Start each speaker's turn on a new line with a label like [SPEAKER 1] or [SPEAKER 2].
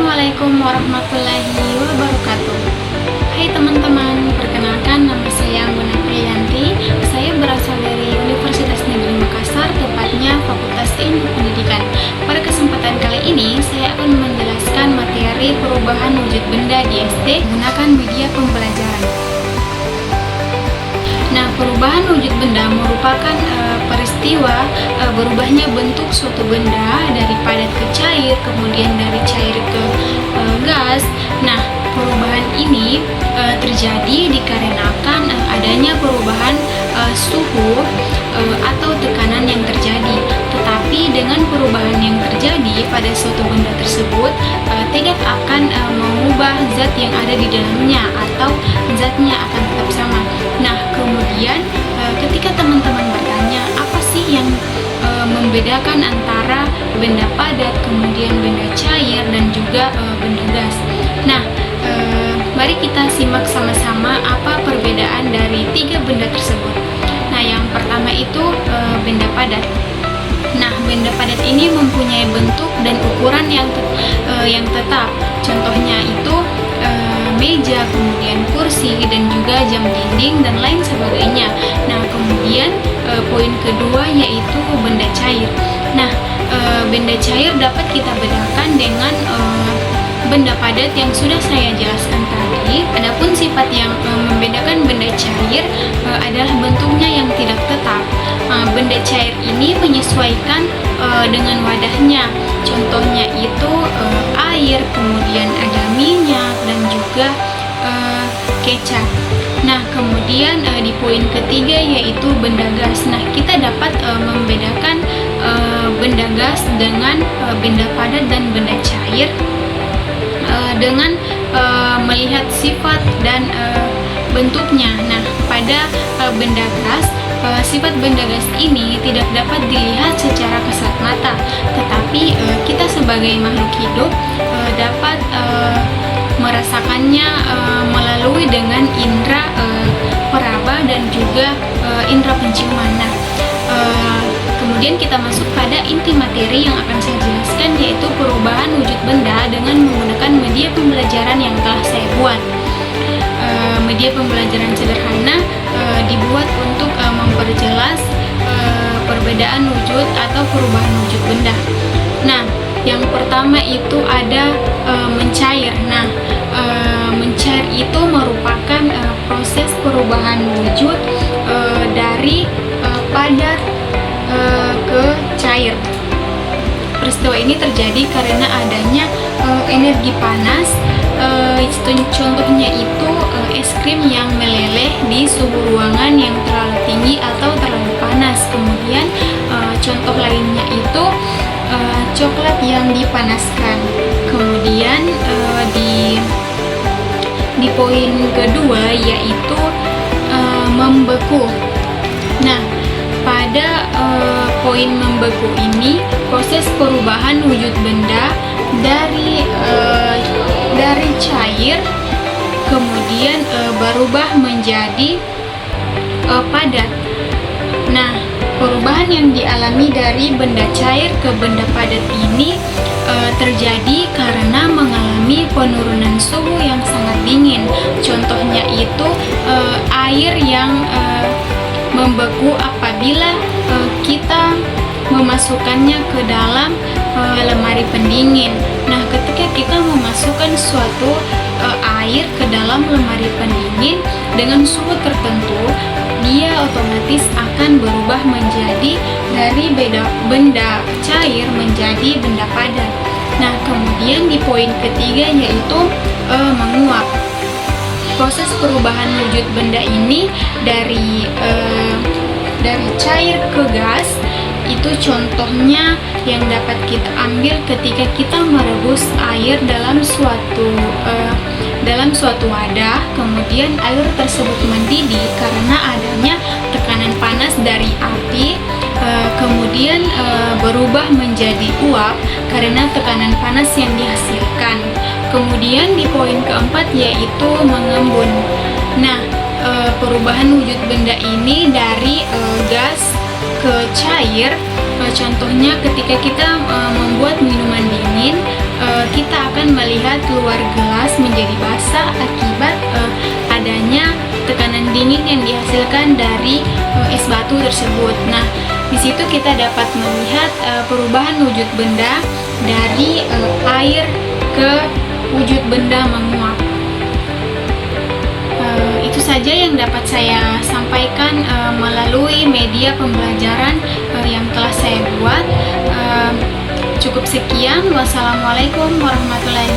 [SPEAKER 1] Assalamualaikum warahmatullahi wabarakatuh. Hai teman-teman, perkenalkan nama saya Bunda Priyanti. Saya berasal dari Universitas Negeri Makassar, tepatnya Fakultas Ilmu Pendidikan. Pada kesempatan kali ini, saya akan menjelaskan materi perubahan wujud benda di SD menggunakan media pembelajaran. Nah, perubahan wujud benda merupakan peristiwa berubahnya bentuk suatu benda dari padat ke cair, kemudian dari cair ke gas. Nah, perubahan ini terjadi dikarenakan adanya perubahan suhu atau tekanan yang terjadi. Tetapi dengan perubahan yang terjadi pada suatu benda tersebut tidak akan mengubah zat yang ada di dalamnya atau zatnya akan tetap sama. Nah, kemudian ketika teman-teman bertanya apa sih yang membedakan antara benda padat, kemudian benda cair, dan juga benda gas. Nah, mari kita simak sama-sama apa perbedaan dari tiga benda tersebut. Nah, yang pertama itu benda padat. Nah, benda padat ini mempunyai bentuk dan ukuran yang tetap. Contohnya itu meja, kemudian kursi, dan juga jam dinding, dan lain sebagainya. Nah, kemudian poin kedua yaitu benda cair. Nah, benda cair dapat kita bedakan dengan benda padat yang sudah saya jelaskan tadi. Adapun sifat yang membedakan benda cair adalah bentuknya yang tidak tetap. Benda cair ini menyesuaikan dengan wadahnya. Contohnya itu air, kemudian ada minyak, dan juga kecap. Nah, kemudian di poin ketiga yaitu benda gas. Nah, kita dapat membedakan benda gas dengan benda padat dan benda cair dengan melihat sifat dan bentuknya. Nah, pada benda gas, sifat benda gas ini tidak dapat dilihat secara kasat mata, tetapi kita sebagai makhluk hidup dapat merasakannya melalui dengan indera peraba dan juga indera penciuman. Nah, kemudian kita masuk pada inti materi yang akan saya jelaskan, yaitu perubahan wujud benda dengan menggunakan media pembelajaran yang telah saya buat. Media pembelajaran sederhana dibuat untuk memperjelas perbedaan wujud atau perubahan wujud benda. Nah, yang pertama itu ada mencair. Nah, mencair itu merupakan proses perubahan wujud dari padat ke cair. Peristiwa ini terjadi karena adanya energi panas. Contohnya itu es krim yang meleleh di suhu ruangan yang terlalu tinggi atau terlalu panas. Kemudian contoh lainnya itu coklat yang dipanaskan. Kemudian di poin kedua yaitu membeku. Nah, pada poin membeku ini proses perubahan wujud benda dari cair kemudian berubah menjadi padat. Nah, perubahan yang dialami dari benda cair ke benda padat ini terjadi karena mengalami penurunan suhu yang sangat dingin. Contohnya itu air yang membeku apabila kita memasukkannya ke dalam lemari pendingin. Nah, ketika kita memasukkan suatu air ke dalam lemari pendingin dengan suhu tertentu, dia otomatis akan berubah menjadi dari benda cair menjadi benda padat. Nah, kemudian di poin ketiga yaitu menguap. Proses perubahan wujud benda ini dari cair ke gas itu contohnya yang dapat kita ambil ketika kita merebus air dalam suatu wadah, kemudian air tersebut mendidih karena adanya tekanan panas dari api, kemudian berubah menjadi uap karena tekanan panas yang dihasilkan. Kemudian di poin keempat yaitu mengembun. Nah, perubahan wujud benda ini dari gas ke cair Contohnya ketika kita membuat minuman dingin, kita akan melihat keluar gelas menjadi basah akibat adanya tekanan dingin yang dihasilkan dari es batu tersebut. Nah, di situ kita dapat melihat perubahan wujud benda dari air ke wujud benda menguap. Itu saja yang dapat saya sampaikan melalui media pembelajaran yang telah saya buat. Cukup sekian. Wassalamualaikum warahmatullahi